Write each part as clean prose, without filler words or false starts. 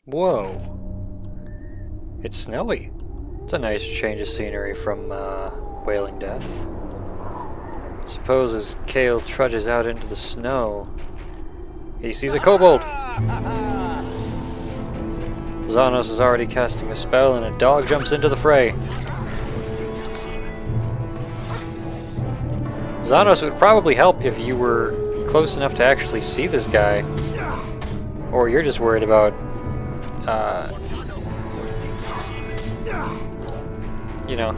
Whoa. It's snowy. It's a nice change of scenery from Wailing Death. Suppose as Cael trudges out into the snow, he sees a kobold! Xanos is already casting a spell and a dog jumps into the fray. Xanos, would probably help if you were close enough to actually see this guy. Or you're just worried about, you know,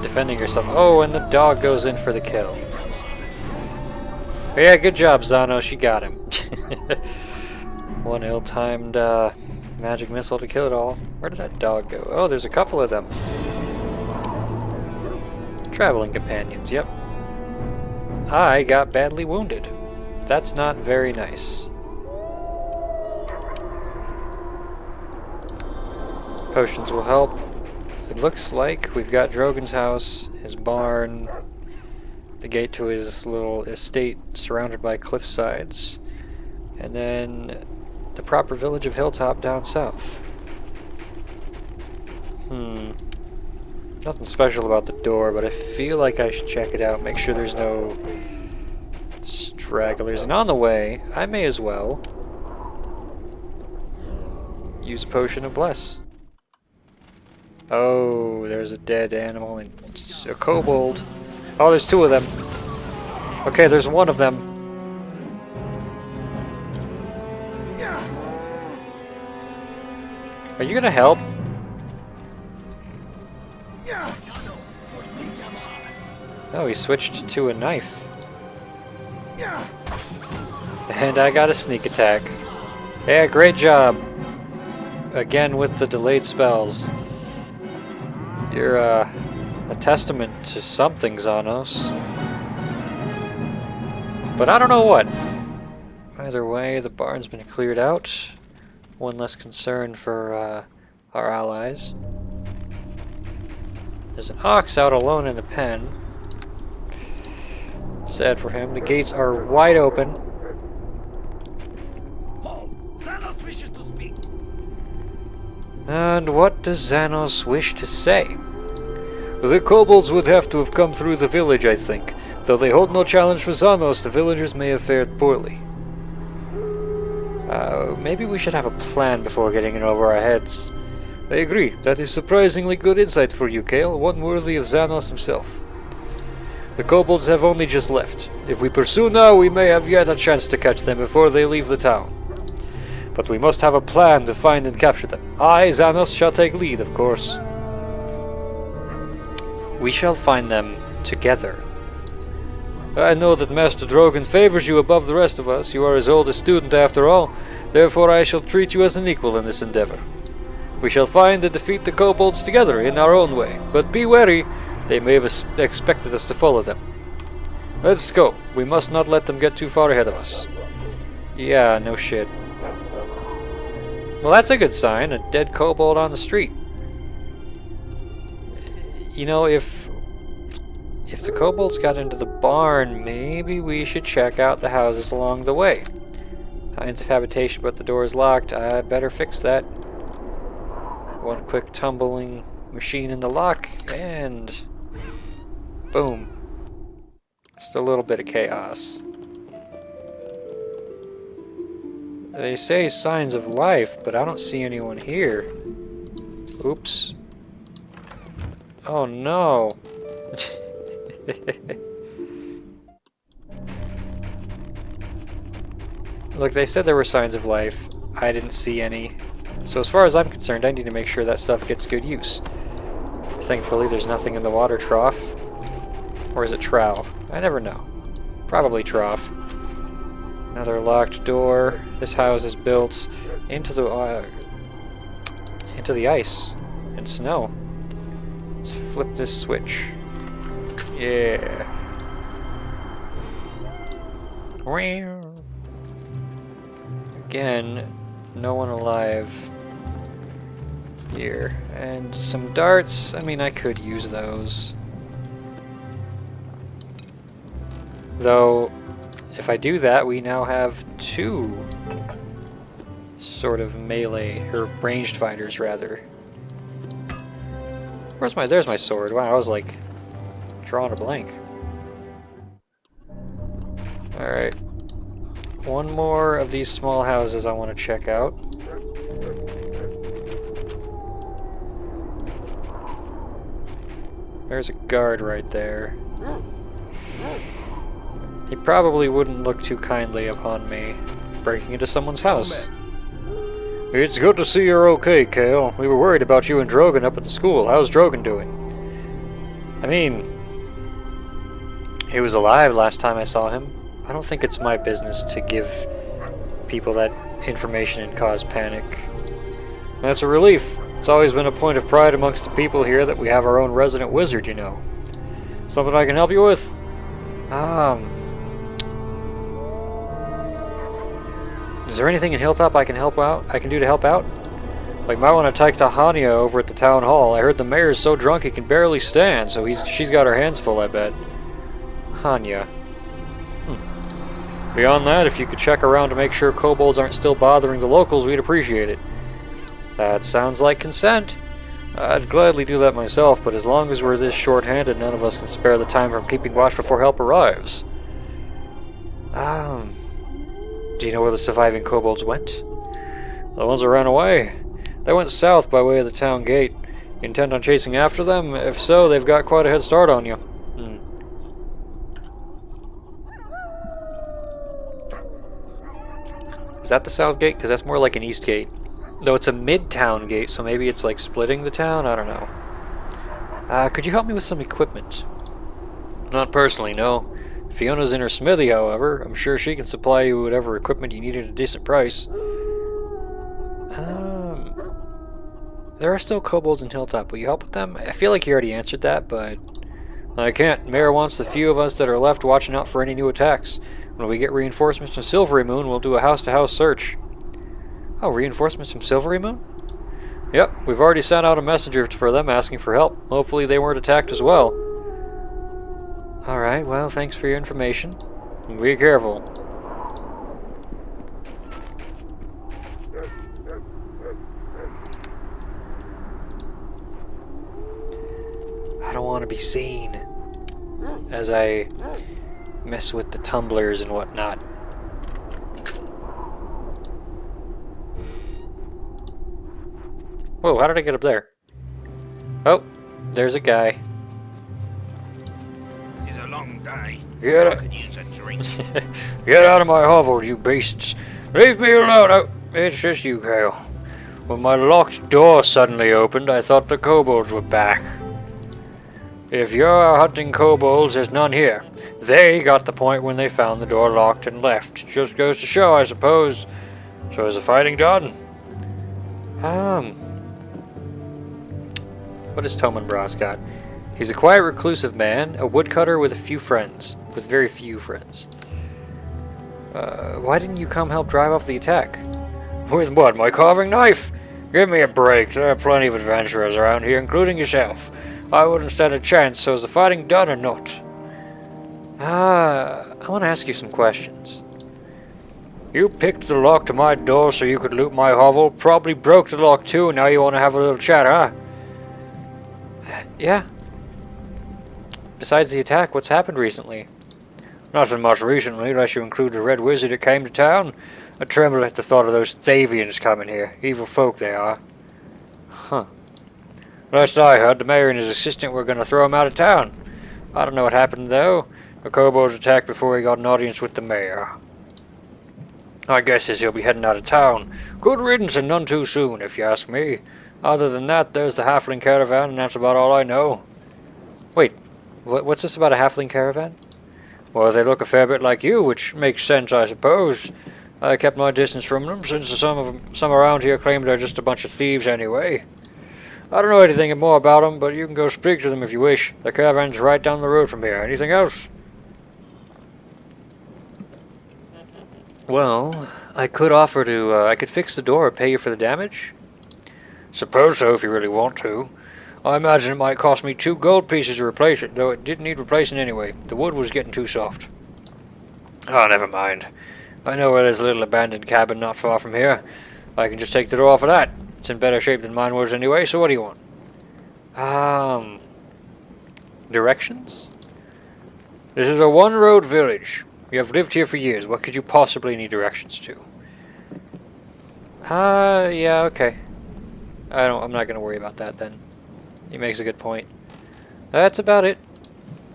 defending yourself. Oh, and the dog goes in for the kill. But yeah, good job, Xanos. You got him. One ill-timed magic missile to kill it all. Where did that dog go? Oh, there's a couple of them. Traveling companions, yep. I got badly wounded. That's not very nice. Potions will help. It looks like we've got Drogan's house, his barn, the gate to his little estate surrounded by cliff sides, and then the proper village of Hilltop down south. Nothing special about the door, but I feel like I should check it out, make sure there's no stragglers. And on the way, I may as well use a potion of bless. Oh, there's a dead animal and a kobold. Oh, there's two of them. Okay, there's one of them. Are you gonna help? Oh, he switched to a knife. And I got a sneak attack. Yeah, great job. Again with the delayed spells. You're a testament to something, Xanos. But I don't know what. Either way, the barn's been cleared out. One less concern for our allies. There's an ox out alone in the pen. Sad for him. The gates are wide open. Xanos wishes to speak. And what does Xanos wish to say? The kobolds would have to have come through the village, I think. Though they hold no challenge for Xanos, the villagers may have fared poorly. Maybe we should have a plan before getting in over our heads. I agree. That is surprisingly good insight for you, Cael. One worthy of Xanos himself. The kobolds have only just left. If we pursue now, we may have yet a chance to catch them before they leave the town. But we must have a plan to find and capture them. I, Xanos, shall take lead, of course. We shall find them together. I know that Master Drogan favors you above the rest of us. You are his oldest student after all. Therefore I shall treat you as an equal in this endeavor. We shall find and defeat the kobolds together in our own way. But be wary, they may have expected us to follow them. Let's go. We must not let them get too far ahead of us. Yeah, no shit. Well, that's a good sign. A dead kobold on the street. You know, if the kobolds got into the barn, maybe we should check out the houses along the way. Signs of habitation, but the door is locked. I better fix that. One quick tumbling machine in the lock, and boom. Just a little bit of chaos. They say signs of life, but I don't see anyone here. Oops. Oh no. Look, they said there were signs of life. I didn't see any. So as far as I'm concerned, I need to make sure that stuff gets good use. Thankfully, there's nothing in the water trough. Or is it trough? I never know. Probably trough. Another locked door. This house is built into the ice and snow. Let's flip this switch. Yeah. Again, no one alive here. And some darts. I mean, I could use those. Though, if I do that, we now have 2 sort of melee, or ranged fighters rather. There's my sword. Wow, I was like drawing a blank. Alright. One more of these small houses I want to check out. There's a guard right there. He probably wouldn't look too kindly upon me breaking into someone's house. It's good to see you're okay, Cael. We were worried about you and Drogan up at the school. How's Drogan doing? I mean, he was alive last time I saw him. I don't think it's my business to give people that information and cause panic. That's a relief. It's always been a point of pride amongst the people here that we have our own resident wizard, you know. Something I can help you with? Is there anything in Hilltop I can do to help out? Like, might want to take to Hanya over at the town hall. I heard the mayor's so drunk he can barely stand, so she's got her hands full, I bet. Hanya. Beyond that, if you could check around to make sure kobolds aren't still bothering the locals, we'd appreciate it. That sounds like consent. I'd gladly do that myself, but as long as we're this short-handed, none of us can spare the time from keeping watch before help arrives. Do you know where the surviving kobolds went? The ones that ran away. They went south by way of the town gate. You intend on chasing after them? If so, they've got quite a head start on you. Is that the south gate? Because that's more like an east gate. Though it's a mid-town gate, so maybe it's like splitting the town? I don't know. Could you help me with some equipment? Not personally, no. Fiona's in her smithy, however. I'm sure she can supply you whatever equipment you need at a decent price. There are still kobolds in Hilltop. Will you help with them? I feel like you already answered that, but I can't. Mayor wants the few of us that are left watching out for any new attacks. When we get reinforcements from Silvery Moon, we'll do a house-to-house search. Oh, reinforcements from Silvery Moon? Yep, we've already sent out a messenger for them asking for help. Hopefully they weren't attacked as well. Alright, well, thanks for your information. Be careful. I don't want to be seen as I mess with the tumblers and whatnot. Whoa, how did I get up there? Oh, there's a guy. It's a long day. Get I out. could use a drink. Get out of my hovel, you beasts. Leave me alone. Oh, it's just you, Cael. When my locked door suddenly opened, I thought the kobolds were back. If you're hunting kobolds, there's none here. They got the point when they found the door locked and left. Just goes to show, I suppose. So is the fighting done? What has Tomenbras got? He's a quiet, reclusive man, a woodcutter with very few friends. Why didn't you come help drive off the attack? With what, my carving knife? Give me a break. There are plenty of adventurers around here, including yourself. I wouldn't stand a chance, so is the fighting done or not? I want to ask you some questions. You picked the lock to my door so you could loot my hovel, probably broke the lock too, and now you want to have a little chat, huh? Yeah. Besides the attack, what's happened recently? Nothing much recently, unless you include the Red Wizard that came to town. I tremble at the thought of those Thavians coming here. Evil folk they are. Huh. Last I heard, the mayor and his assistant were going to throw him out of town. I don't know what happened, though. The kobolds attacked before he got an audience with the mayor. I guess he'll be heading out of town. Good riddance and none too soon, if you ask me. Other than that, there's the halfling caravan, and that's about all I know. Wait, what's this about a halfling caravan? Well, they look a fair bit like you, which makes sense, I suppose. I kept my distance from them, since some around here claim they're just a bunch of thieves anyway. I don't know anything more about them, but you can go speak to them if you wish. The caravan's right down the road from here. Anything else? Well, I could offer to, I could fix the door or pay you for the damage. Suppose so, if you really want to. I imagine it might cost me 2 gold pieces to replace it, though it didn't need replacing anyway. The wood was getting too soft. Oh, never mind. I know where there's a little abandoned cabin not far from here. I can just take the door off of that. It's in better shape than mine was anyway, so what do you want? Directions? This is a one-road village. You have lived here for years. What could you possibly need directions to? Yeah, okay. I'm not gonna worry about that then. He makes a good point. That's about it.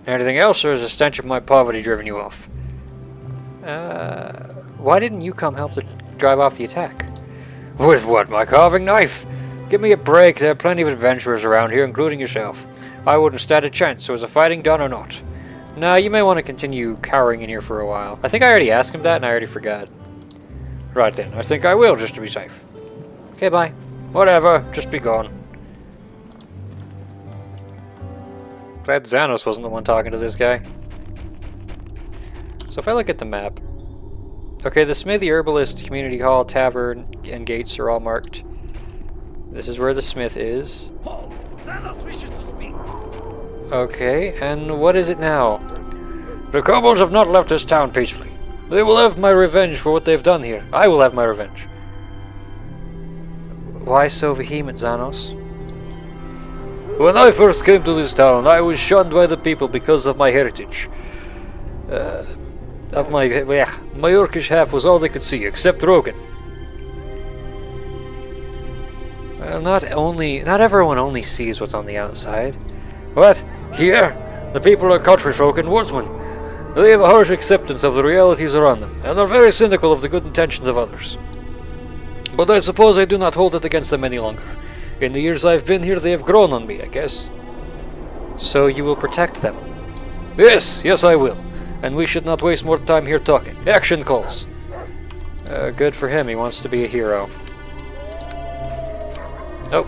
Anything else, or is the stench of my poverty driven you off? Why didn't you come help to drive off the attack? With what, my carving knife? Give me a break, there are plenty of adventurers around here, including yourself. I wouldn't stand a chance, so is the fighting done or not? Nah, you may want to continue cowering in here for a while. I think I already asked him that and I already forgot. Right then, I think I will, just to be safe. Okay, bye. Whatever, just be gone. Glad Xanos wasn't the one talking to this guy. So if I look at the map... Okay, the Smithy, Herbalist, Community Hall, Tavern, and Gates are all marked. This is where the smith is. Xanos wishes to speak. Okay, and what is it now? The kobolds have not left this town peacefully. They will have my revenge for what they've done here. I will have my revenge. Why so vehement, Xanos? When I first came to this town, I was shunned by the people because of my heritage. My Yorkish half was all they could see, except Drogan. Well, not everyone only sees what's on the outside. What? Here? The people are country folk and woodsmen. They have a harsh acceptance of the realities around them, and are very cynical of the good intentions of others. But I suppose I do not hold it against them any longer. In the years I've been here, they have grown on me, I guess. So you will protect them? Yes, I will. And we should not waste more time here talking. Action calls. Good for him, he wants to be a hero. Oh.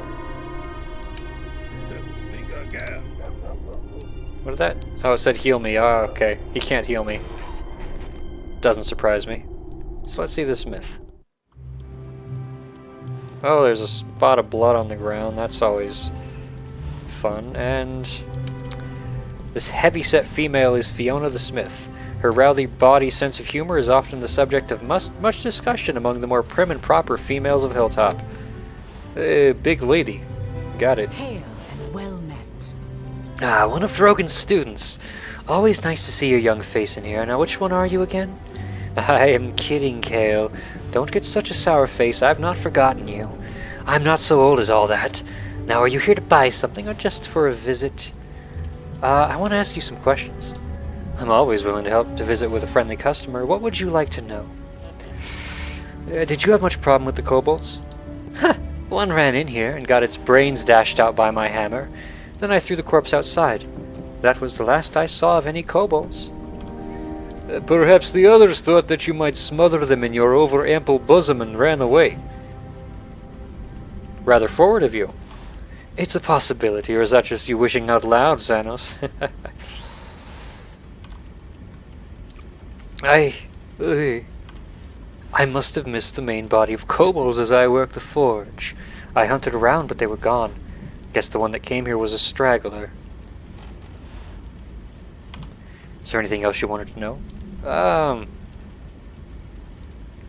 What is that? Oh, it said heal me. Oh, okay. He can't heal me. Doesn't surprise me. So let's see the smith. Oh, there's a spot of blood on the ground. That's always fun. And this heavy-set female is Fiona the Smith. Her rowdy body sense of humor is often the subject of much discussion among the more prim and proper females of Hilltop. Big lady. Got it. Hail and well met. Ah, one of Drogan's students. Always nice to see your young face in here. Now, which one are you again? I am kidding, Cael. Don't get such a sour face. I've not forgotten you. I'm not so old as all that. Now, are you here to buy something or just for a visit? I want to ask you some questions. I'm always willing to help to visit with a friendly customer. What would you like to know? Did you have much problem with the kobolds? Huh. One ran in here and got its brains dashed out by my hammer. Then I threw the corpse outside. That was the last I saw of any kobolds. Perhaps the others thought that you might smother them in your over-ample bosom and ran away. Rather forward of you. It's a possibility, or is that just you wishing out loud, Xanos? I must have missed the main body of kobolds as I worked the forge. I hunted around, but they were gone. Guess the one that came here was a straggler. Is there anything else you wanted to know?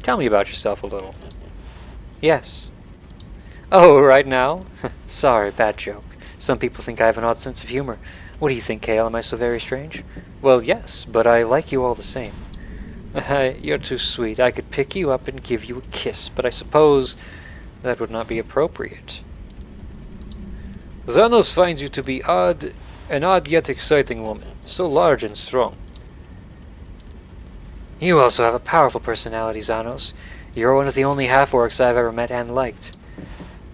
Tell me about yourself a little. Yes. Oh, right now? Sorry, bad joke. Some people think I have an odd sense of humor. What do you think, Cael? Am I so very strange? Well, yes, but I like you all the same. You're too sweet. I could pick you up and give you a kiss, but I suppose that would not be appropriate. Xanos finds you to be an odd yet exciting woman, so large and strong. You also have a powerful personality, Xanos. You're one of the only half-orcs I've ever met and liked.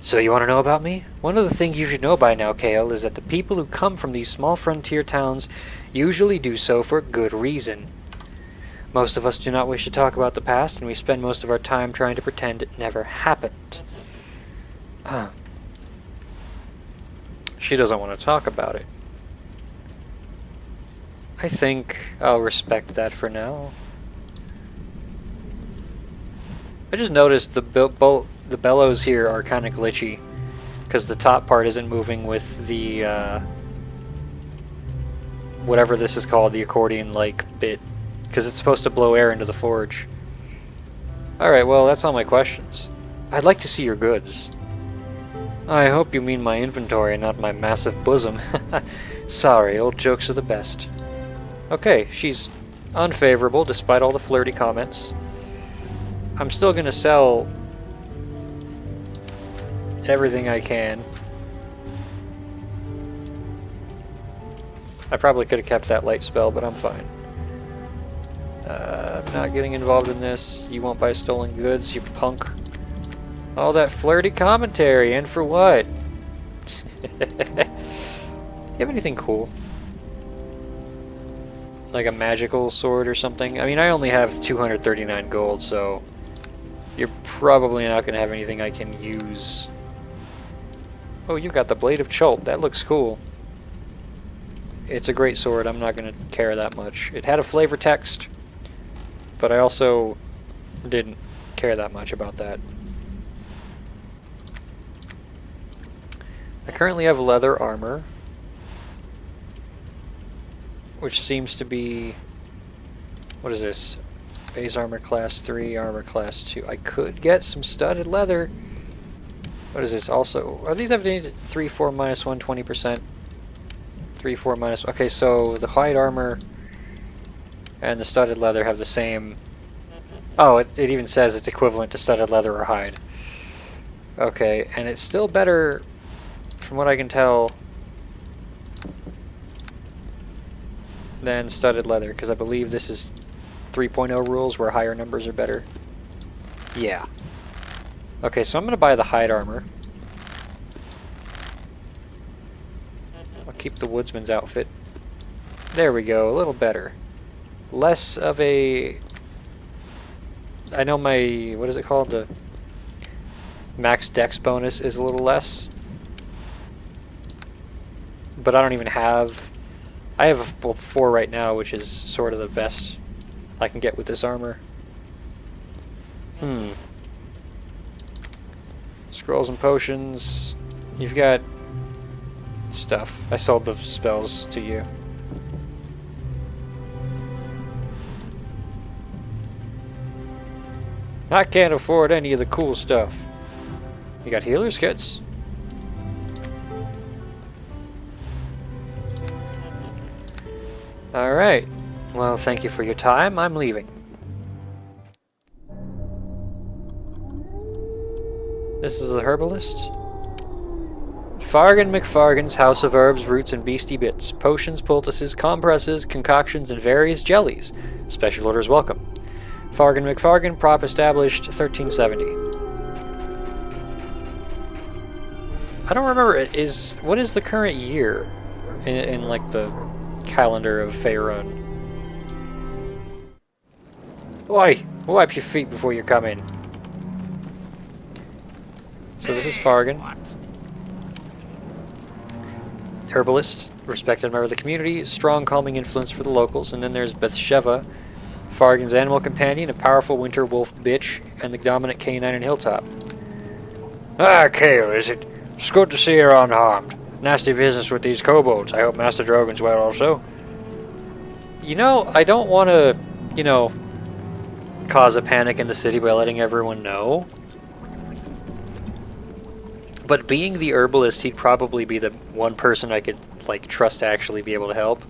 So you want to know about me? One of the things you should know by now, Cael, is that the people who come from these small frontier towns usually do so for good reason. Most of us do not wish to talk about the past, and we spend most of our time trying to pretend it never happened. She doesn't want to talk about it. I think I'll respect that for now. I just noticed the bellows here are kind of glitchy, because the top part isn't moving with the, whatever this is called, the accordion-like bit, because it's supposed to blow air into the forge. Alright, well, that's all my questions. I'd like to see your goods. I hope you mean my inventory, not my massive bosom. Sorry, old jokes are the best. Okay, she's unfavorable despite all the flirty comments. I'm still gonna sell everything I can. I probably could have kept that light spell, but I'm fine. I'm not getting involved in this. You won't buy stolen goods, you punk. All that flirty commentary, and for what? You have anything cool? Like a magical sword or something? I mean, I only have 239 gold, so you're probably not going to have anything I can use. Oh, you got the Blade of Chult. That looks cool. It's a great sword. I'm not going to care that much. It had a flavor text, but I also didn't care that much about that. I currently have leather armor, which seems to be... What is this? Base armor class 3, armor class 2. I could get some studded leather. What is this also? Are these updated? 3, 4, minus 1, 20%. 3, 4, minus... Okay, so the hide armor and the studded leather have the same... Oh, it even says it's equivalent to studded leather or hide. Okay, and it's still better, from what I can tell, than studded leather, because I believe this is 3.0 rules where higher numbers are better. Yeah. Okay, so I'm going to buy the hide armor. I'll keep the woodsman's outfit. There we go, a little better. Less of a... I know my... what is it called? The max dex bonus is a little less. But I don't even have... I have a 4 right now, which is sort of the best I can get with this armor. Scrolls and potions. You've got stuff. I sold the spells to you. I can't afford any of the cool stuff. You got healer's kits. Alright. Well, thank you for your time. I'm leaving. This is the herbalist. Fargan McFargan's House of Herbs, Roots, and Beastie Bits. Potions, poultices, compresses, concoctions, and various jellies. Special orders welcome. Fargan McFargan, prop established 1370. I don't remember, what is the current year in like the calendar of Faerun? Oi! Wipe your feet before you come in. So this is Fargan. Herbalist, respected member of the community, strong calming influence for the locals. And then there's Bathsheba, Fargan's animal companion, a powerful winter wolf bitch, and the dominant canine in Hilltop. Ah, Cael, is it? It's good to see her unharmed. Nasty business with these kobolds. I hope Master Drogan's well also. You know, I don't want to, you know, cause a panic in the city by letting everyone know. But being the herbalist, he'd probably be the one person I could, like, trust to actually be able to help.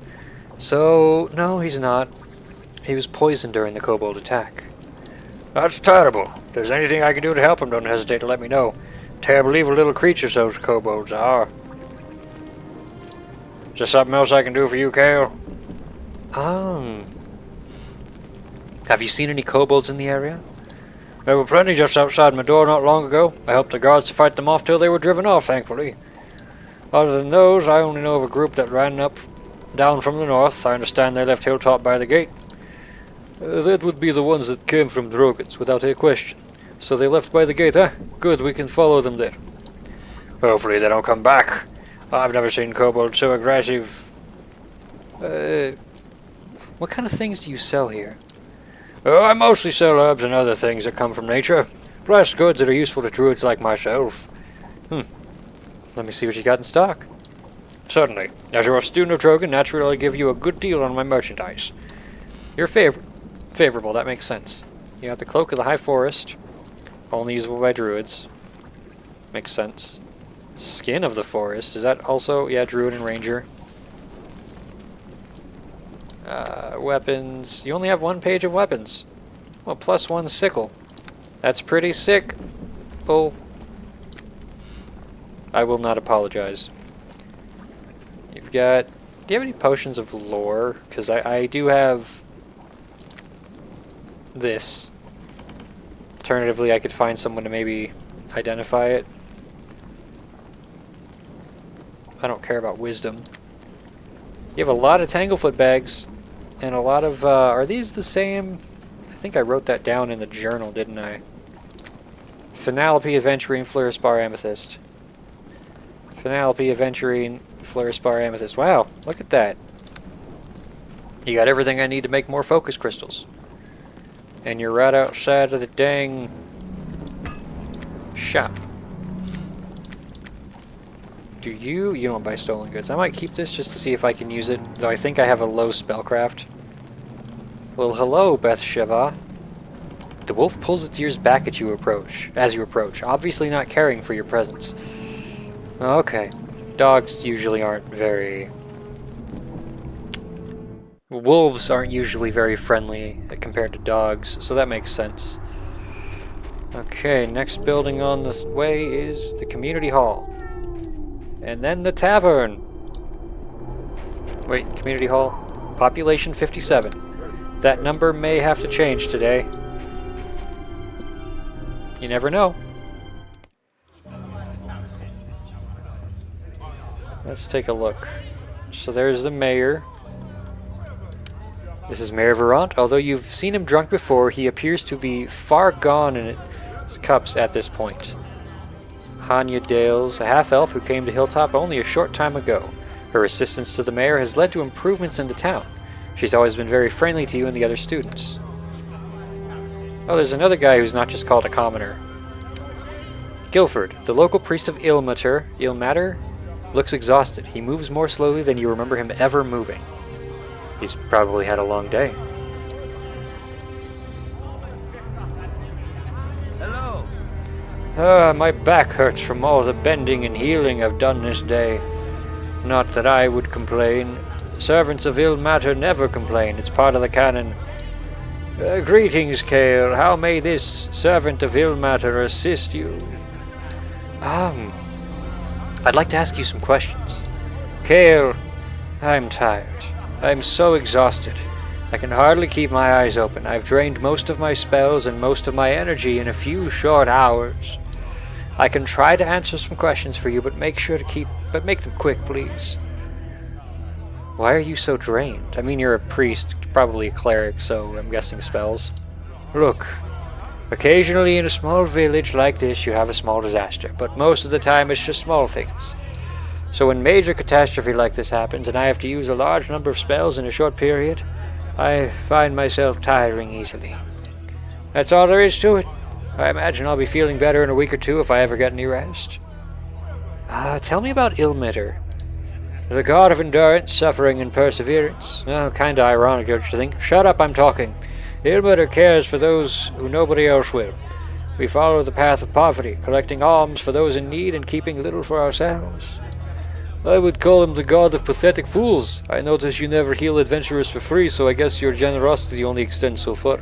So, no, he's not. He was poisoned during the kobold attack. That's terrible. If there's anything I can do to help him, don't hesitate to let me know. Terrible evil little creatures those kobolds are. Is there something else I can do for you, Cael? Have you seen any kobolds in the area? There were plenty just outside my door not long ago. I helped the guards to fight them off till they were driven off, thankfully. Other than those, I only know of a group that ran down from the north. I understand they left Hilltop by the gate. That would be the ones that came from Drogan's, without a question. So they left by the gate, huh? Good, we can follow them there. Hopefully they don't come back. I've never seen kobolds so aggressive. What kind of things do you sell here? Oh, I mostly sell herbs and other things that come from nature. Plus goods that are useful to druids like myself. Let me see what you got in stock. Certainly. As you're a student of Drogan, naturally I'll give you a good deal on my merchandise. You're favorable, that makes sense. You got the Cloak of the High Forest. Only usable by druids. Makes sense. Skin of the forest. Is that also... Yeah, druid and ranger. Weapons. You only have one page of weapons. Well, +1 sickle. That's pretty sick. Oh. I will not apologize. You've got... Do you have any potions of lore? Because I do have... this. Alternatively, I could find someone to maybe identify it. I don't care about wisdom. You have a lot of Tanglefoot bags. And a lot of... are these the same? I think I wrote that down in the journal, didn't I? Penelope, Aventurine, Fluorspar, Amethyst. Penelope, Aventurine, Fluorspar, Amethyst. Wow, look at that. You got everything I need to make more focus crystals. And you're right outside of the dang shop. Do you? You don't buy stolen goods. I might keep this just to see if I can use it, though I think I have a low spellcraft. Well, hello, Bathsheba. The wolf pulls its ears back at you as you approach, obviously not caring for your presence. Okay. Dogs usually aren't very... Wolves aren't usually very friendly compared to dogs, so that makes sense. Okay, next building on the way is the community hall. And then the tavern. Wait, community hall? Population 57. That number may have to change today. You never know. Let's take a look. So there's the mayor. This is Mayor Verant. Although you've seen him drunk before, he appears to be far gone in his cups at this point. Hanya Dales, a half-elf who came to Hilltop only a short time ago. Her assistance to the mayor has led to improvements in the town. She's always been very friendly to you and the other students. Oh, there's another guy who's not just called a commoner. Guilford, the local priest of Ilmater, looks exhausted. He moves more slowly than you remember him ever moving. He's probably had a long day. Hello. My back hurts from all the bending and healing I've done this day. Not that I would complain. Servants of Ilmater never complain. It's part of the canon. Greetings, Cael. How may this servant of Ilmater assist you? I'd like to ask you some questions. Cael, I'm tired. I'm so exhausted. I can hardly keep my eyes open. I've drained most of my spells and most of my energy in a few short hours. I can try to answer some questions for you, but make them quick, please. Why are you so drained? I mean, you're a priest, probably a cleric, so I'm guessing spells. Look, occasionally in a small village like this you have a small disaster, but most of the time it's just small things. So when major catastrophe like this happens and I have to use a large number of spells in a short period, I find myself tiring easily. That's all there is to it. I imagine I'll be feeling better in a week or two if I ever get any rest. Tell me about Ilmater. The god of endurance, suffering, and perseverance. Oh, kinda ironic, don't you think? Shut up, I'm talking. Ilmater cares for those who nobody else will. We follow the path of poverty, collecting alms for those in need and keeping little for ourselves. I would call him the god of pathetic fools. I notice you never heal adventurers for free, so I guess your generosity only extends so far.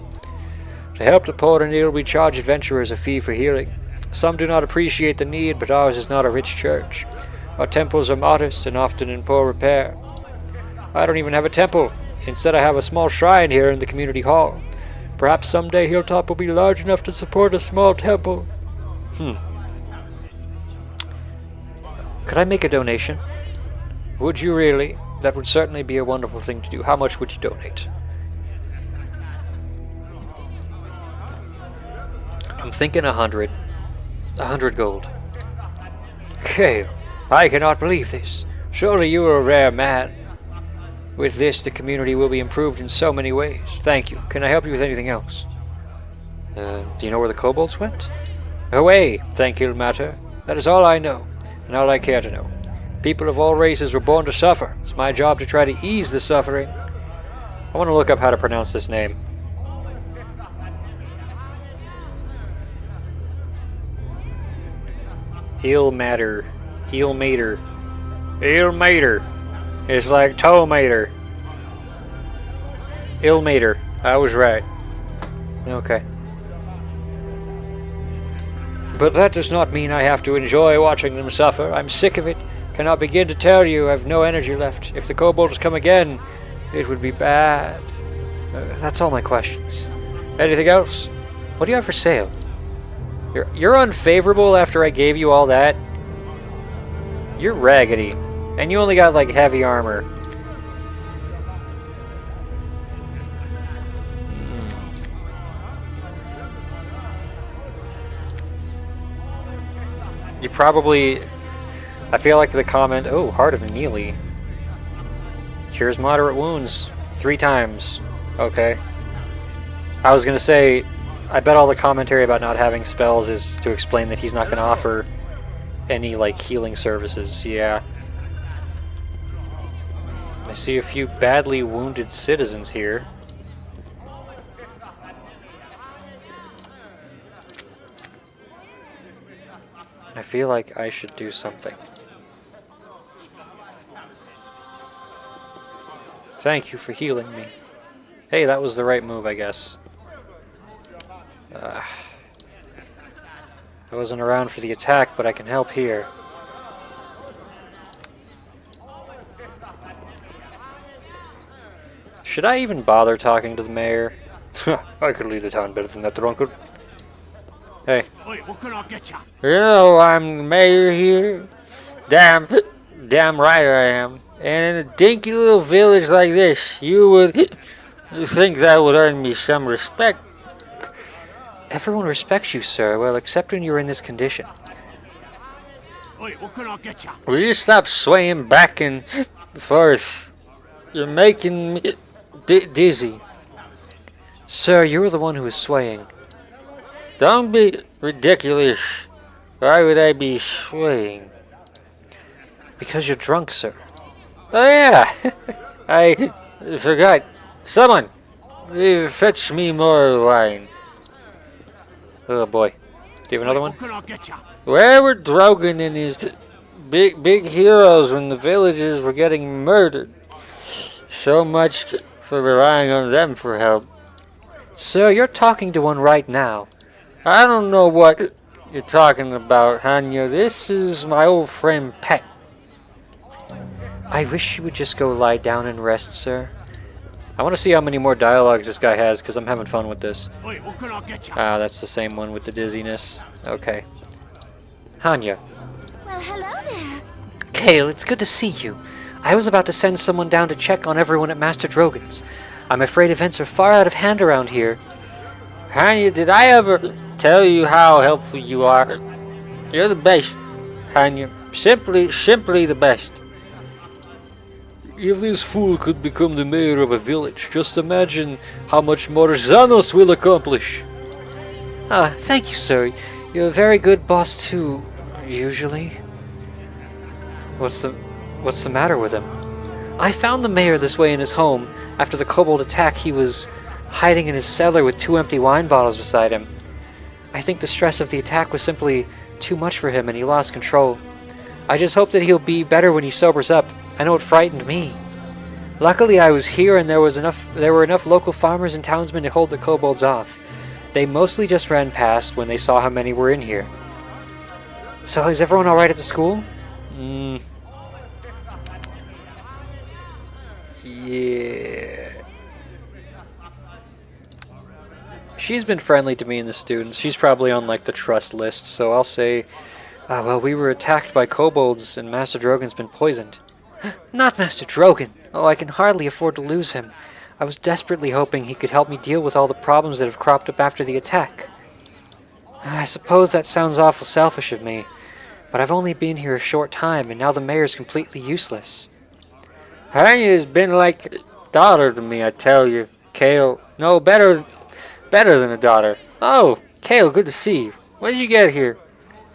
To help the poor and ill, we charge adventurers a fee for healing. Some do not appreciate the need, but ours is not a rich church. Our temples are modest and often in poor repair. I don't even have a temple. Instead, I have a small shrine here in the community hall. Perhaps someday Hilltop will be large enough to support a small temple. Could I make a donation? Would you really? That would certainly be a wonderful thing to do. How much would you donate? I'm thinking 100. 100 gold. Okay, I cannot believe this. Surely you are a rare man. With this, the community will be improved in so many ways. Thank you. Can I help you with anything else? Do you know where the kobolds went? Away, thank Ilmater. That is all I know, and all I care to know. People of all races were born to suffer. It's my job to try to ease the suffering. I want to look up how to pronounce this name. Eel matter. Eel mater. Eel mater. It's like toe mater. Eel mater. I was right. Okay. But that does not mean I have to enjoy watching them suffer. I'm sick of it. Cannot begin to tell you. I've no energy left. If the kobolds come again, it would be bad. That's all my questions. Anything else? What do you have for sale? You're unfavorable after I gave you all that? You're raggedy. And you only got like heavy armor. You probably... I feel like the comment... Oh, Heart of Neely. Cures moderate wounds. 3 times. Okay. I was gonna say... I bet all the commentary about not having spells is to explain that he's not gonna offer any, like, healing services. Yeah. I see a few badly wounded citizens here. I feel like I should do something. Thank you for healing me. Hey, that was the right move, I guess. I wasn't around for the attack, but I can help here. Should I even bother talking to the mayor? I could lead the town better than that drunkard. Hey. Oi, what can I get ya? You know, I'm the mayor here. Damn right I am. And in a dinky little village like this, you would think that would earn me some respect. Everyone respects you, sir. Well, except when you're in this condition. Oi, what can I get ya? Will you stop swaying back and forth? You're making me dizzy. Sir, you were the one who was swaying. Don't be ridiculous. Why would I be swaying? Because you're drunk, sir. Oh yeah, I forgot. Someone, fetch me more wine. Oh boy. Do you have another one? What can I get ya? Where were Drogan and his big heroes when the villages were getting murdered? So much for relying on them for help. Sir, you're talking to one right now. I don't know what you're talking about, Hanya. This is my old friend Pet. I wish you would just go lie down and rest, sir. I want to see how many more dialogues this guy has, because I'm having fun with this. Oi, what can I get ya? Ah, that's the same one with the dizziness. Okay. Hanya. Well, hello there. Cael, it's good to see you. I was about to send someone down to check on everyone at Master Drogan's. I'm afraid events are far out of hand around here. Hanya, did I ever tell you how helpful you are? You're the best, Hanya. Simply the best. If this fool could become the mayor of a village, just imagine how much more Xanos will accomplish. Ah, thank you, sir. You're a very good boss too, usually. What's the matter with him? I found the mayor this way in his home. After the kobold attack, he was hiding in his cellar with 2 empty wine bottles beside him. I think the stress of the attack was simply too much for him and he lost control. I just hope that he'll be better when he sobers up. I know it frightened me. Luckily I was here and there were enough local farmers and townsmen to hold the kobolds off. They mostly just ran past when they saw how many were in here. So is everyone alright at the school? Yeah. She's been friendly to me and the students. She's probably on like the trust list, so I'll say, well, we were attacked by kobolds and Master Drogan's been poisoned. Not Master Drogan! Oh, I can hardly afford to lose him. I was desperately hoping he could help me deal with all the problems that have cropped up after the attack. I suppose that sounds awful selfish of me, but I've only been here a short time and now the mayor's completely useless. Hanya has been like a daughter to me, I tell you. Cael, no, better than a daughter. Oh, Cael, good to see you. When did you get here?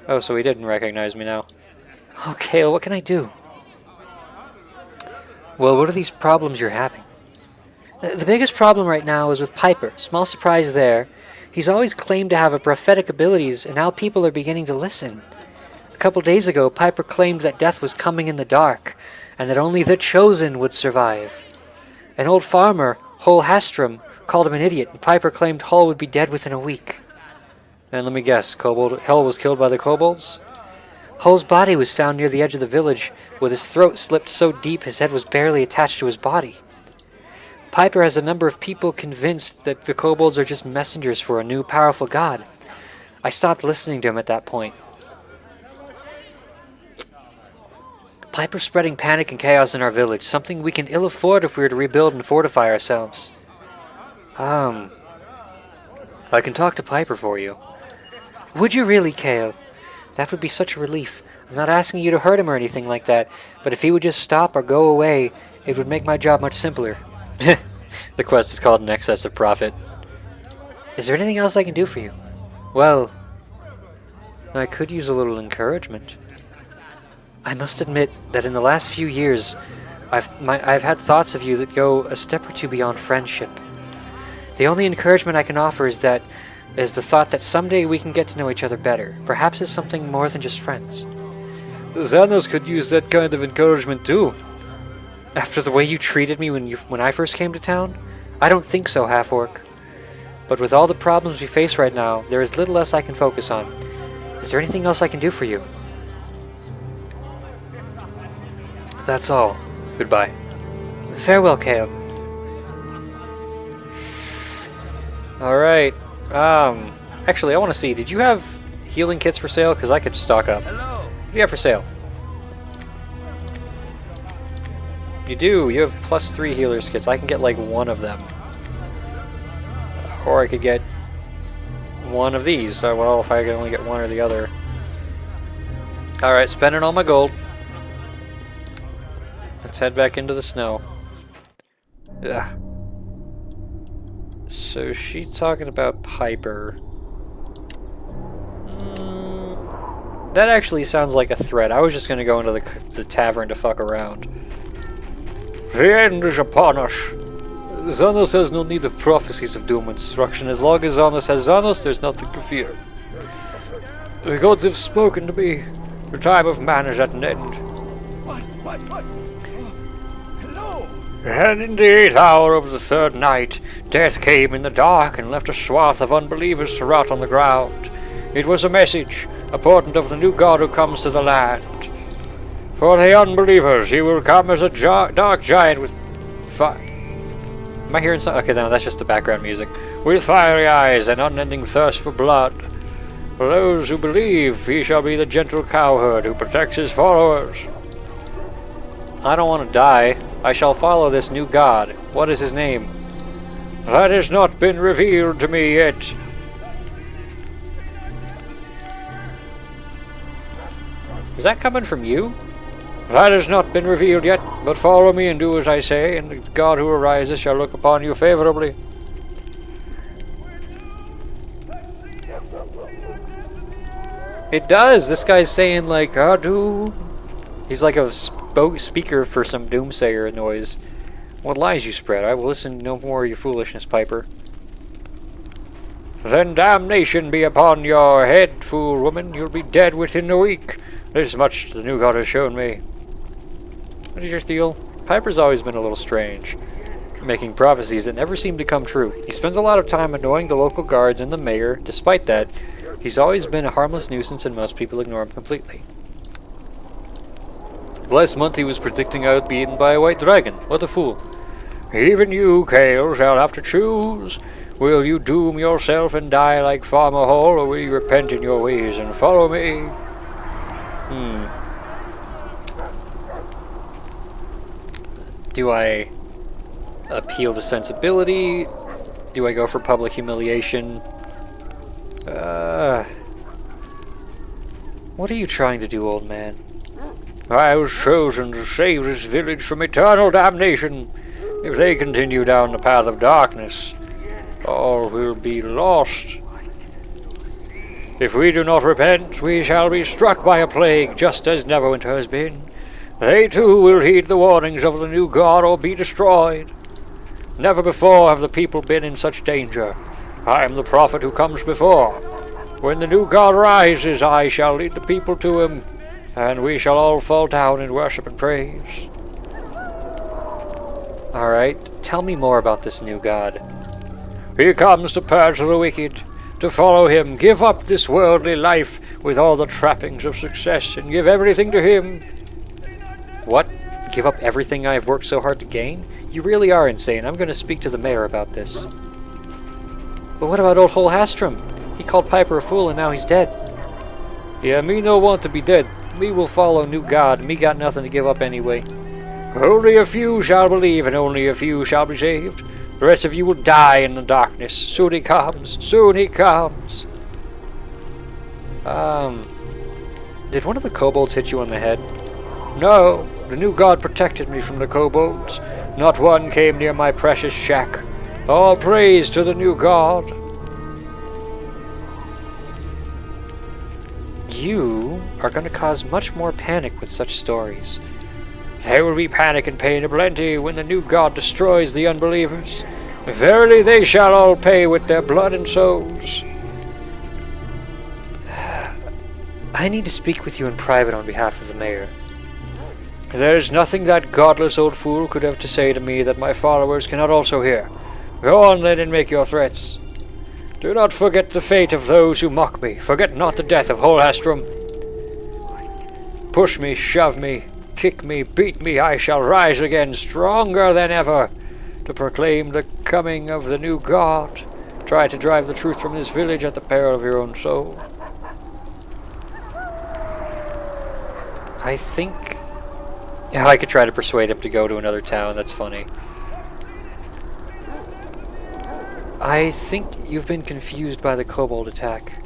Oh, so he didn't recognize me now. Oh, Cael, what can I do? Well, what are these problems you're having? The biggest problem right now is with Piper. Small surprise there. He's always claimed to have a prophetic abilities, and now people are beginning to listen. couple days ago, Piper claimed that death was coming in the dark, and that only the chosen would survive. An old farmer, Hull Hastrom, called him an idiot, and Piper claimed Hull would be dead within a week. And let me guess, Hull was killed by the kobolds? Hull's body was found near the edge of the village, with his throat slipped so deep his head was barely attached to his body. Piper has a number of people convinced that the kobolds are just messengers for a new powerful god. I stopped listening to him at that point. Piper's spreading panic and chaos in our village, something we can ill afford if we were to rebuild and fortify ourselves. I can talk to Piper for you. Would you really, Cael? That would be such a relief. I'm not asking you to hurt him or anything like that, but if he would just stop or go away, it would make my job much simpler. The quest is called In Excess of Profit. Is there anything else I can do for you? Well, I could use a little encouragement. I must admit that in the last few years, I've had thoughts of you that go a step or two beyond friendship. The only encouragement I can offer is the thought that someday we can get to know each other better, perhaps as something more than just friends. Xanos could use that kind of encouragement too. After the way you treated me when I first came to town? I don't think so, half-orc. But with all the problems we face right now, there is little else I can focus on. Is there anything else I can do for you? That's all. Goodbye. Farewell, Cael. Alright. Actually, I want to see, did you have healing kits for sale? Because I could stock up. Hello. What do you have for sale? You do. You have +3 healers kits. I can get like one of them. Or I could get one of these. So, well, if I could only get one or the other. Alright, spending all my gold. Let's head back into the snow. Ugh. So she's talking about Piper. That actually sounds like a threat. I was just going to go into the tavern to fuck around. The end is upon us. Xanos has no need of prophecies of doom and destruction. As long as Xanos has Xanos, there's nothing to fear. The gods have spoken to me. The time of man is at an end. What? Hello. And in the 8th hour of the 3rd night, death came in the dark and left a swath of unbelievers to rot on the ground. It was a message, a portent of the new god who comes to the land. For the unbelievers, he will come as a dark giant with fire. Am I hearing something? Okay, no, that's just the background music. With fiery eyes and unending thirst for blood. For those who believe, he shall be the gentle cowherd who protects his followers. I don't want to die. I shall follow this new god. What is his name? That has not been revealed to me yet. Is that coming from you? That has not been revealed yet, but follow me and do as I say, and the god who arises shall look upon you favorably. It does! This guy's saying, like, Adu. He's like a speaker for some doomsayer noise. What lies you spread? I will listen no more of your foolishness, Piper. Then damnation be upon your head, fool woman. You'll be dead within a week. This much the new god has shown me. What is your deal? Piper's always been a little strange, making prophecies that never seem to come true. He spends a lot of time annoying the local guards and the mayor. Despite that, he's always been a harmless nuisance and most people ignore him completely. Last month he was predicting I would be eaten by a white dragon. What a fool. Even you, Cael, shall have to choose. Will you doom yourself and die like Farmer Hall, or will you repent in your ways and follow me? Do I appeal to sensibility? Do I go for public humiliation? What are you trying to do, old man? I was chosen to save this village from eternal damnation. If they continue down the path of darkness, all will be lost. If we do not repent, we shall be struck by a plague, just as Neverwinter has been. They too will heed the warnings of the new god or be destroyed. Never before have the people been in such danger. I am the prophet who comes before. When the new god rises, I shall lead the people to him, and we shall all fall down in worship and praise. Alright, tell me more about this new god. He comes to purge the wicked. To follow him, give up this worldly life with all the trappings of success, and give everything to him. What? Give up everything I've worked so hard to gain? You really are insane. I'm going to speak to the mayor about this. But what about old Holhastrom? He called Piper a fool and now he's dead. Yeah, me no want to be dead. Me will follow new god. Me got nothing to give up anyway. Only a few shall believe and only a few shall be saved. The rest of you will die in the darkness. Soon he comes. Soon he comes. Did one of the kobolds hit you on the head? No, the new god protected me from the kobolds. Not one came near my precious shack. All praise to the new god. You are going to cause much more panic with such stories. There will be panic and pain aplenty when the new god destroys the unbelievers. Verily they shall all pay with their blood and souls. I need to speak with you in private on behalf of the mayor. There is nothing that godless old fool could have to say to me that my followers cannot also hear. Go on then and make your threats. Do not forget the fate of those who mock me. Forget not the death of Holhastrom. Push me, shove me, kick me, beat me, I shall rise again, stronger than ever, to proclaim the coming of the new god. Try to drive the truth from this village at the peril of your own soul. I think... Yeah, I could try to persuade him to go to another town, that's funny. I think you've been confused by the kobold attack.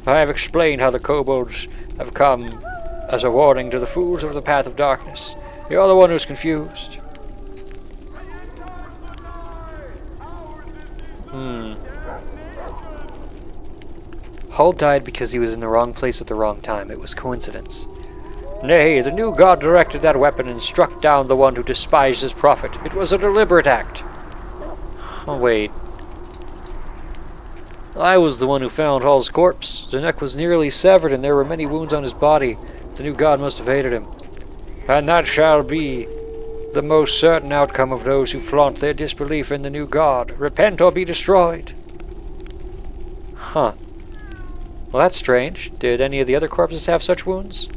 I have explained how the kobolds have come as a warning to the fools of the path of darkness. You're the one who's confused. Hull died because he was in the wrong place at the wrong time. It was coincidence. Nay, the new god directed that weapon and struck down the one who despised his prophet. It was a deliberate act. Oh, wait. I was the one who found Hull's corpse. The neck was nearly severed and there were many wounds on his body. The new god must have hated him. And that shall be the most certain outcome of those who flaunt their disbelief in the new god. Repent or be destroyed. Huh. Well, that's strange. Did any of the other corpses have such wounds?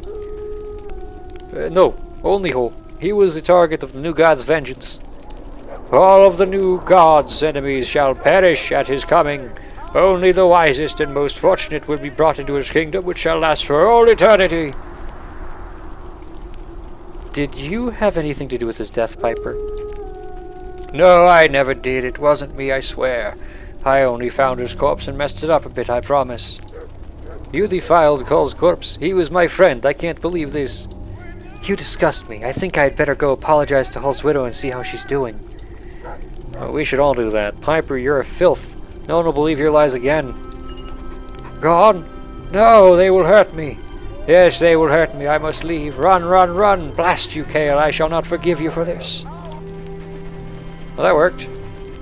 No, only Hull. He was the target of the new god's vengeance. All of the new god's enemies shall perish at his coming. Only the wisest and most fortunate will be brought into his kingdom, which shall last for all eternity. Did you have anything to do with his death, Piper? No, I never did. It wasn't me, I swear. I only found his corpse and messed it up a bit, I promise. You defiled Hull's corpse. He was my friend. I can't believe this. You disgust me. I think I'd better go apologize to Hull's widow and see how she's doing. Well, we should all do that. Piper, you're a filth. No one will believe your lies again. Gone? No, they will hurt me. Yes, they will hurt me. I must leave. Run, run, run. Blast you, Cael. I shall not forgive you for this. Well, that worked.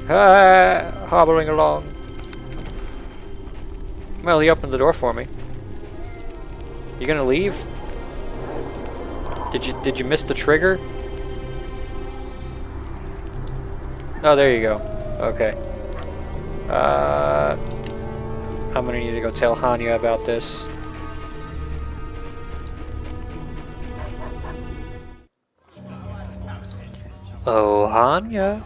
Hobbling along. Well, he opened the door for me. You gonna leave? Did you miss the trigger? Oh, there you go. Okay. I'm gonna need to go tell Hanya about this. Oh, Hanya.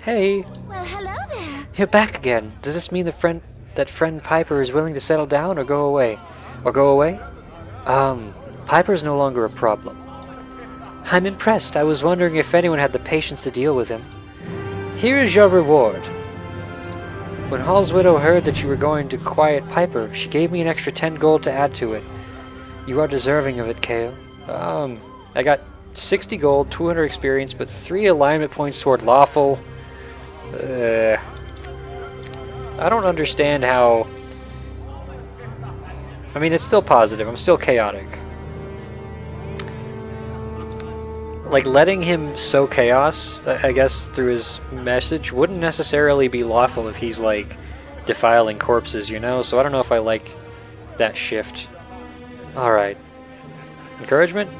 Hey. Well, hello there. You're back again. Does this mean that friend Piper is willing to settle down or go away? Piper's no longer a problem. I'm impressed. I was wondering if anyone had the patience to deal with him. Here is your reward. When Hull's widow heard that you were going to quiet Piper, she gave me an extra 10 gold to add to it. You are deserving of it, Cael. I got 60 gold, 200 experience, but 3 alignment points toward lawful. I don't understand how... I mean, it's still positive. I'm still chaotic. Like, letting him sow chaos, I guess, through his message wouldn't necessarily be lawful if he's, like, defiling corpses, you know? So I don't know if I like that shift. Alright. Encouragement?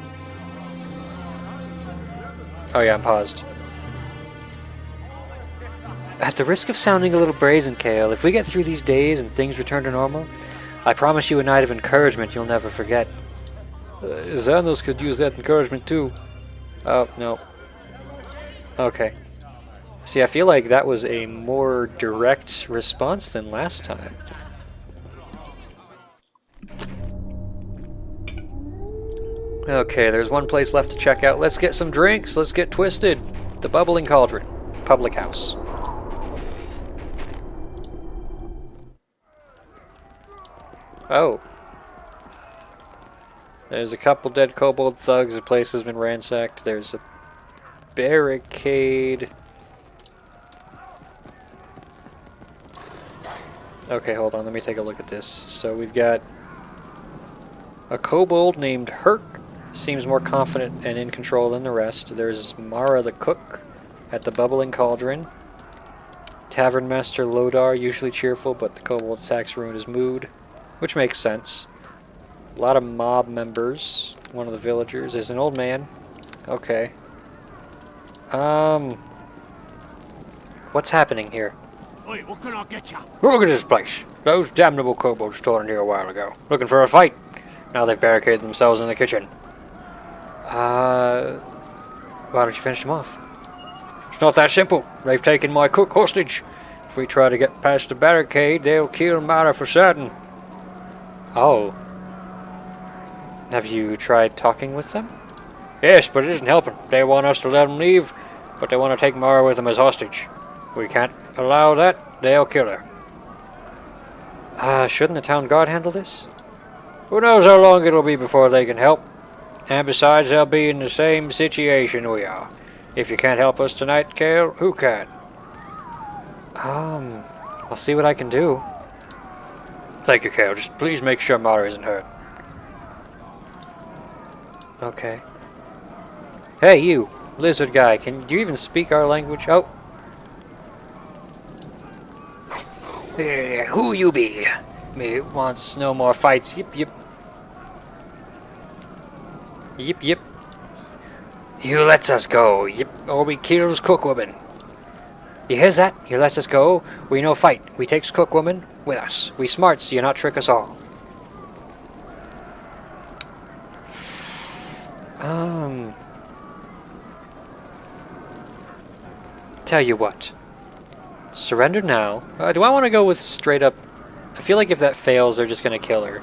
Oh yeah, I'm paused. At the risk of sounding a little brazen, Cael, if we get through these days and things return to normal, I promise you a night of encouragement you'll never forget. Xanos could use that encouragement too. Oh, no. Okay. See, I feel like that was a more direct response than last time. Okay, there's one place left to check out. Let's get some drinks. Let's get twisted. The Bubbling Cauldron. Public house. Oh. There's a couple dead kobold thugs. The place has been ransacked. There's a barricade. Okay, hold on. Let me take a look at this. So we've got a kobold named Herc. Seems more confident and in control than the rest. There's Mara the cook at the Bubbling Cauldron. Tavern Master Lodar, usually cheerful, but the kobold attacks ruin his mood, which makes sense. A lot of mob members. One of the villagers is an old man. Okay. What's happening here? Oi, what can I get ya? Look at this place. Those damnable kobolds torn in here a while ago, looking for a fight. Now they've barricaded themselves in the kitchen. Why don't you finish them off? It's not that simple. They've taken my cook hostage. If we try to get past the barricade, they'll kill Mara for certain. Oh. Have you tried talking with them? Yes, but it isn't helping. They want us to let them leave, but they want to take Mara with them as hostage. We can't allow that. They'll kill her. Shouldn't the town guard handle this? Who knows how long it'll be before they can help. And besides, they'll be in the same situation we are. If you can't help us tonight, Cael, who can? I'll see what I can do. Thank you, Cael. Just please make sure Mara isn't hurt. Okay. Hey, you, lizard guy, do you even speak our language? Oh. Who you be? Me wants no more fights. Yip, yip. Yip, yip. You lets us go. Yip, or we kills cookwoman. You hears that? You lets us go. We no fight. We takes cookwoman with us. We smarts. You not trick us all. Tell you what. Surrender now. Do I want to go with straight up? I feel like if that fails, they're just going to kill her.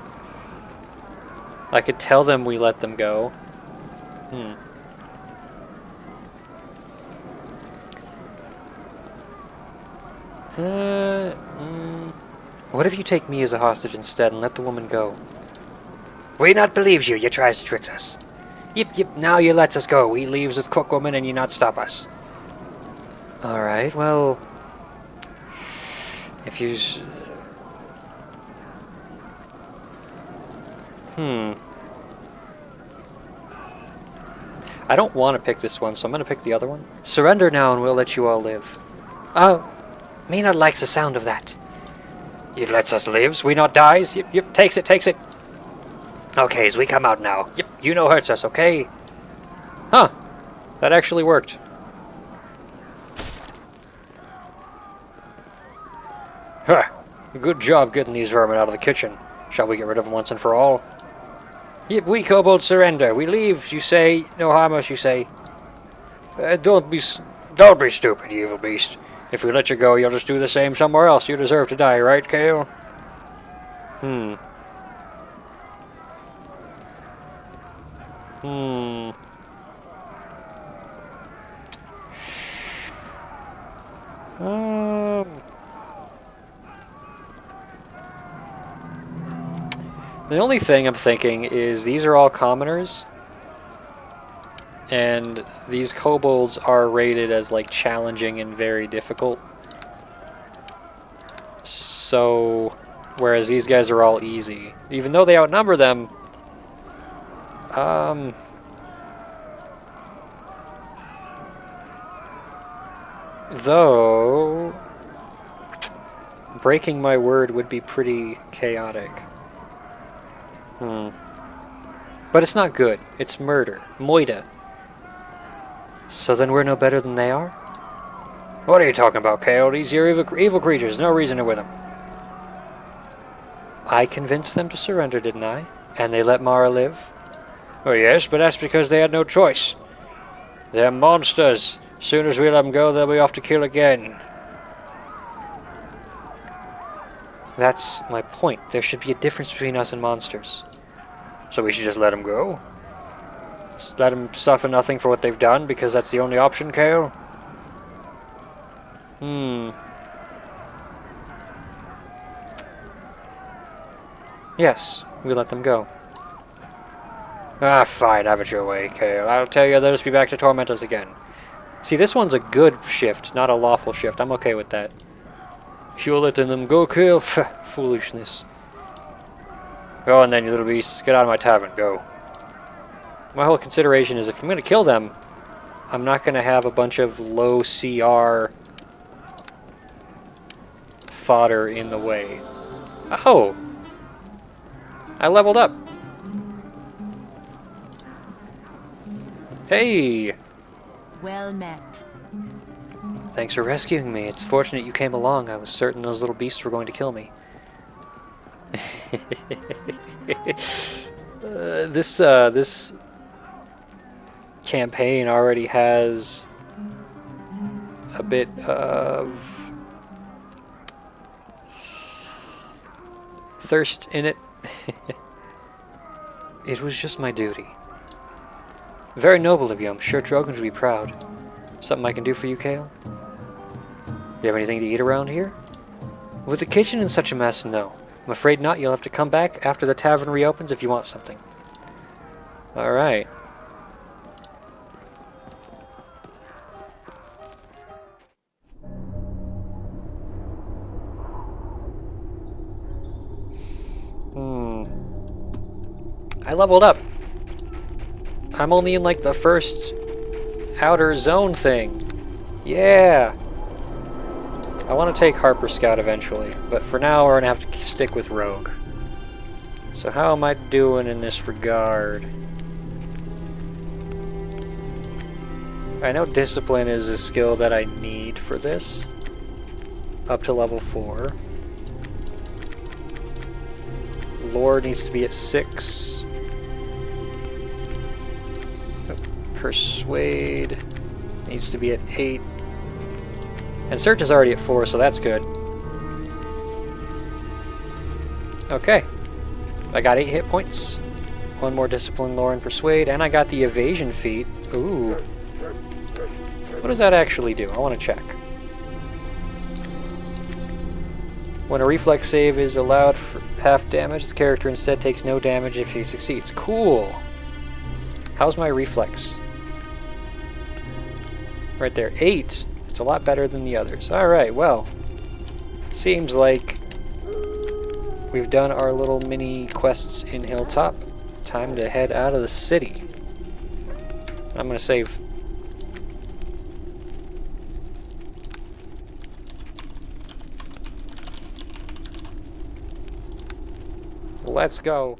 I could tell them we let them go. What if you take me as a hostage instead and let the woman go? We not believes you. You tries to trick us. Yip, yip, now you lets us go. We leaves with cookwoman and you not stop us. Alright, well... If you... I don't want to pick this one, so I'm going to pick the other one. Surrender now and we'll let you all live. Oh, me not likes the sound of that. You lets us lives, we not dies. Yep, yep, takes it, takes it. Okay, as we come out now. Yep, you no hurts us, okay? Huh, that actually worked. Huh, good job getting these vermin out of the kitchen. Shall we get rid of them once and for all? Yep, we kobolds surrender. We leave, you say. No harm us, you say. Don't be stupid, you evil beast. If we let you go, you'll just do the same somewhere else. You deserve to die, right, Cael? The only thing I'm thinking is these are all commoners, and these kobolds are rated as like challenging and very difficult. So, whereas these guys are all easy, even though they outnumber them. Though breaking my word would be pretty chaotic. But it's not good. It's murder. Moida. So then we're no better than they are? What are you talking about, Cael? These are evil creatures. No reasoning with them. I convinced them to surrender, didn't I? And they let Mara live? Oh yes, but that's because they had no choice. They're monsters. As soon as we let them go, they'll be off to kill again. That's my point. There should be a difference between us and monsters. So we should just let them go? Just let them suffer nothing for what they've done, because that's the only option, Cael? Yes, we let them go. Ah, fine, have it your way, Cael. I'll tell you, they'll just be back to torment us again. See, this one's a good shift, not a lawful shift. I'm okay with that. You're letting them go, Cael? Foolishness. Go on then, you little beasts. Get out of my tavern. Go. My whole consideration is if I'm going to kill them, I'm not going to have a bunch of low CR fodder in the way. Oh! I leveled up. Hey! Well met. Thanks for rescuing me. It's fortunate you came along. I was certain those little beasts were going to kill me. This campaign already has a bit of thirst in it. It was just my duty. Very noble of you. I'm sure Drogan would be proud. Something I can do for you, Cael? You have anything to eat around here? With the kitchen in such a mess, no. I'm afraid not. You'll have to come back after the tavern reopens if you want something. Alright. I leveled up. I'm only in like the first outer zone thing. Yeah. I want to take Harper Scout eventually, but for now we're going to have to stick with Rogue. So how am I doing in this regard? I know Discipline is a skill that I need for this. Up to level 4. Lore needs to be at 6. Persuade needs to be at 8. And Search is already at 4, so that's good. Okay. I got 8 hit points. 1 more Discipline, Lore, and Persuade, and I got the Evasion feat. Ooh. What does that actually do? I want to check. When a reflex save is allowed for half damage, the character instead takes no damage if he succeeds. Cool! How's my reflex? Right there, 8. It's a lot better than the others. Alright, well. Seems like we've done our little mini quests in Hilltop. Time to head out of the city. I'm gonna save. Let's go.